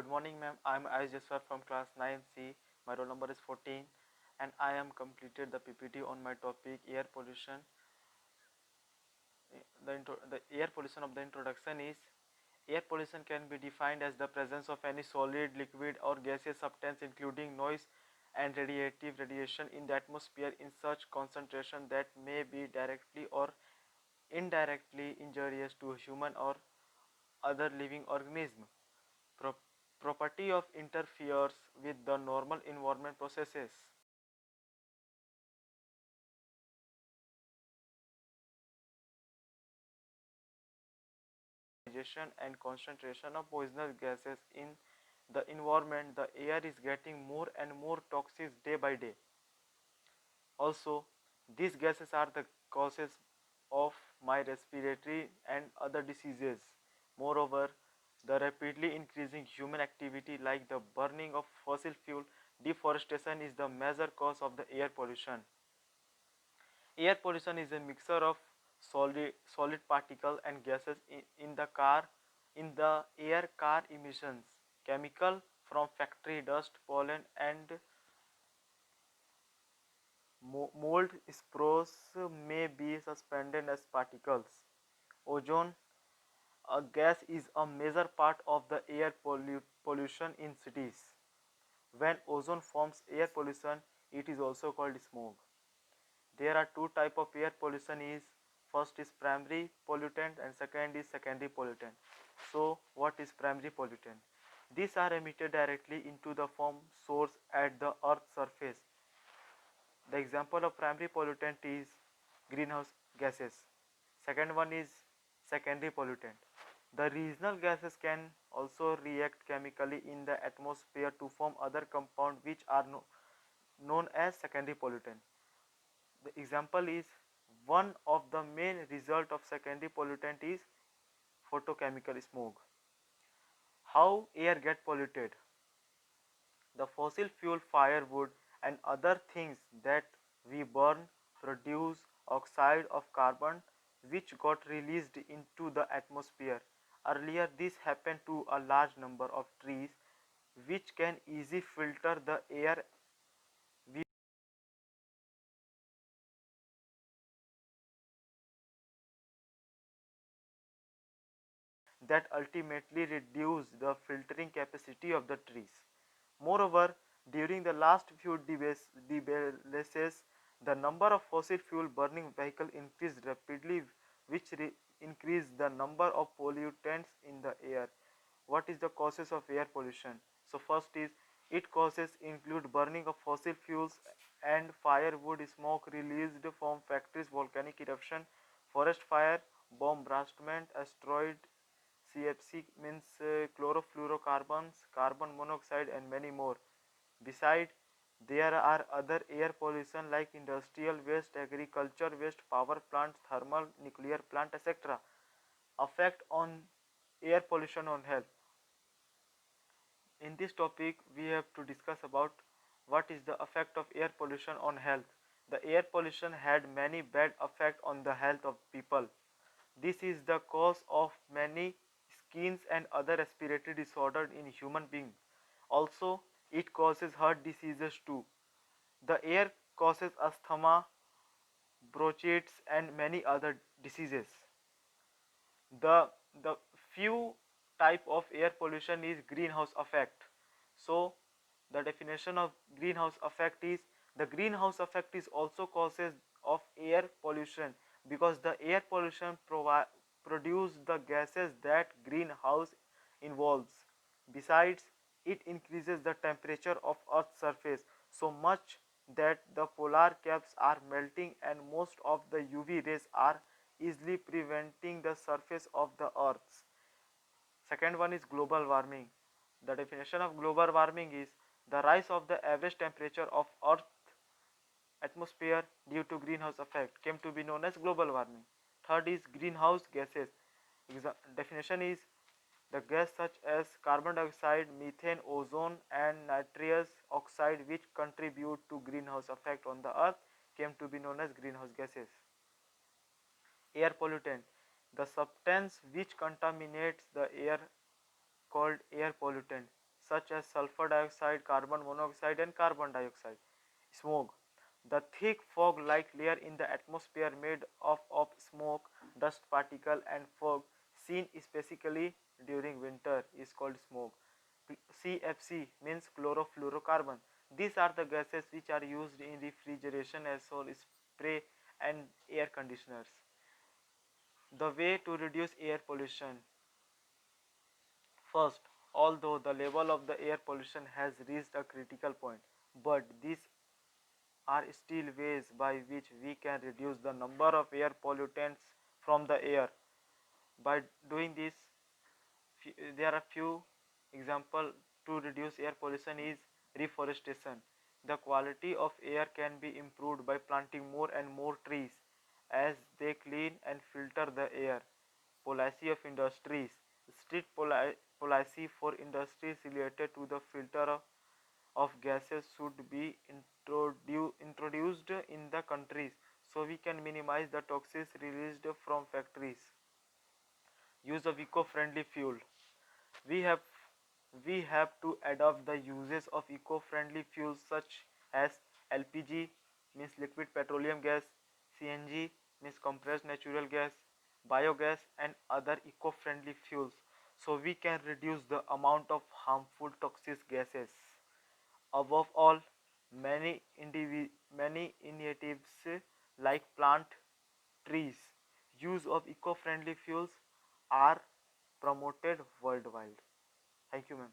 Good morning, ma'am. I'm Ayush Jaswar from class 9C. My roll number is 14, and I am completed the PPT on my topic air pollution. The air pollution of the introduction is air pollution can be defined as the presence of any solid, liquid, or gaseous substance, including noise and radiation in the atmosphere in such concentration that may be directly or indirectly injurious to human or other living organism. Pro- Property of interferes with the normal environment processes. And concentration of poisonous gases in the environment, the air is getting more and more toxic day by day. Also, these gases are the causes of my respiratory and other diseases. Moreover, the rapidly increasing human activity like the burning of fossil fuel, deforestation is the major cause of the air pollution. Air pollution is a mixture of solid particle and gases in the air car emissions, chemical from factory dust, pollen and mold spores may be suspended as particles. Ozone, a gas, is a major part of the air pollution in cities. When ozone forms air pollution, it is also called smoke. There are two type of air pollution is first is primary pollutant and second is secondary pollutant. So what is primary pollutant? These are emitted directly into the form source at the earth's surface. The example of primary pollutant is greenhouse gases. Second one is secondary pollutant. The regional gases can also react chemically in the atmosphere to form other compounds which are known as secondary pollutant. The example is one of the main result of secondary pollutant is photochemical smoke. How air get polluted? The fossil fuel firewood and other things that we burn produce oxide of carbon which got released into the atmosphere. Earlier this happened to a large number of trees which can easily filter the air we that ultimately reduce the filtering capacity of the trees. Moreover, during the last few debates, the number of fossil fuel burning vehicles increased rapidly, which increased the number of pollutants in the air. What is the causes of air pollution? So first is it causes include burning of fossil fuels and firewood, smoke released from factories, volcanic eruption, forest fire, bomb blastment, asteroid, CFC means chlorofluorocarbons, carbon monoxide and many more. Besides, there are other air pollution like industrial waste, agriculture waste, power plants, thermal, nuclear plant, etc. Effect on air pollution on health. In this topic, we have to discuss about what is the effect of air pollution on health. The air pollution had many bad effects on the health of people. This is the cause of many skins and other respiratory disorders in human beings. Also, it causes heart diseases too. The air causes asthma, bronchitis and many other diseases. The few type of air pollution is greenhouse effect. So the definition of greenhouse effect is the greenhouse effect is also causes of air pollution because the air pollution produce the gases that greenhouse involves. Besides, it increases the temperature of earth's surface so much that the polar caps are melting and most of the UV rays are easily preventing the surface of the earth. Second one is global warming. The definition of global warming is the rise of the average temperature of earth atmosphere due to greenhouse effect came to be known as global warming. Third is greenhouse gases. Definition is the gas such as carbon dioxide, methane, ozone and nitrous oxide which contribute to greenhouse effect on the earth came to be known as greenhouse gases. Air pollutant, the substance which contaminates the air called air pollutant. such as sulfur dioxide, carbon monoxide, and carbon dioxide. Smog. The thick fog like layer in the atmosphere made of smoke, dust particle, and fog seen specifically during winter is called smog. CFC means chlorofluorocarbon. These are the gases which are used in refrigeration, aerosol spray, and air conditioners. The way to reduce air pollution. First, although the level of the air pollution has reached a critical point, but these are still ways by which we can reduce the number of air pollutants from the air. By doing this, there are few examples to reduce air pollution is reforestation. The quality of air can be improved by planting more and more trees as they clean and filter the air. Policy of industries. Strict policy for industries related to the filter of gases should be introduced in the countries so we can minimize the toxins released from factories. Use of eco-friendly fuel. We have we have to adopt the uses of eco-friendly fuels such as LPG means liquid petroleum gas, CNG means compressed natural gas, biogas, and other eco-friendly fuels so we can reduce the amount of harmful toxic gases. Above all, many initiatives like plant trees, use of eco-friendly fuels are promoted worldwide. Thank you, ma'am.